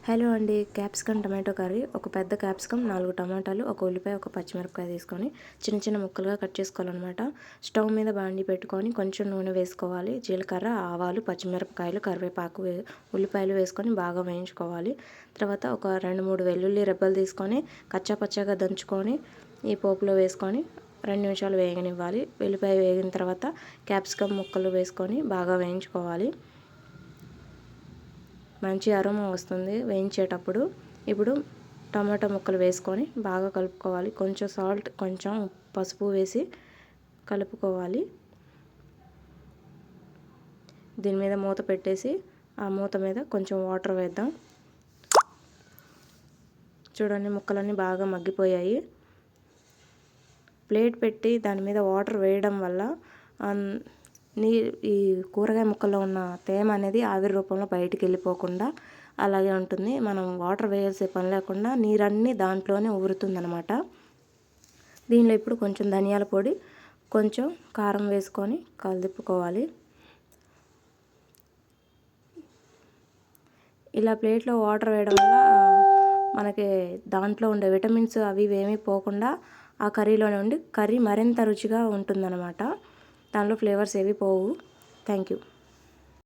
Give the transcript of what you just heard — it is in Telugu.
హలో అండి, క్యాప్సికమ్ టమాటో కర్రీ. ఒక పెద్ద క్యాప్సికమ్, 4 టమాటాలు, ఒక ఉల్లిపాయ, ఒక పచ్చిమిరపకాయ తీసుకొని చిన్న చిన్న ముక్కలుగా కట్ చేసుకోవాలన్నమాట. స్టవ్ మీద బాండి పెట్టుకొని కొంచెం నూనె వేసుకోవాలి. జీలకర్ర, ఆవాలు, పచ్చిమిరపకాయలు, కరివేపాకు, ఉల్లిపాయలు వేసుకొని బాగా వేయించుకోవాలి. తర్వాత ఒక 2-3 వెల్లుల్లి రెబ్బలు తీసుకొని కచ్చా పచ్చాగా దంచుకొని ఈ పోపులో వేసుకొని 2 నిమిషాలు వేగనివ్వాలి. ఉల్లిపాయ వేగిన తర్వాత క్యాప్సికమ్ ముక్కలు వేసుకొని బాగా వేయించుకోవాలి. మంచి అరోమా వస్తుంది వేయించేటప్పుడు. ఇప్పుడు టమాటా ముక్కలు వేసుకొని బాగా కలుపుకోవాలి. కొంచెం సాల్ట్, కొంచెం పసుపు వేసి కలుపుకోవాలి. దీని మీద మూత పెట్టేసి ఆ మూత మీద కొంచెం వాటర్ వేద్దాం. చూడండి, ముక్కలన్నీ బాగా మగ్గిపోయాయి. ప్లేట్ పెట్టి దాని మీద వాటర్ వేయడం వల్ల ఈ కూరగాయ ముక్కల్లో ఉన్న తేమ అనేది ఆవిరి రూపంలో బయటికి వెళ్ళిపోకుండా అలాగే ఉంటుంది. మనం వాటర్ వేయాల్సే పని లేకుండా నీరన్నీ దాంట్లోనే ఊరుతుందనమాట. దీనిలో ఇప్పుడు కొంచెం ధనియాల పొడి, కొంచెం కారం వేసుకొని కలుపుకోవాలి. ఇలా ప్లేట్లో వాటర్ వేయడం వల్ల మనకి దాంట్లో ఉండే విటమిన్స్ అవి ఏమీ పోకుండా ఆ కర్రీలోనే ఉండి కర్రీ మరింత రుచిగా ఉంటుందన్నమాట. దానిలో ఫ్లేవర్స్ ఏవి పోవు. Thank you.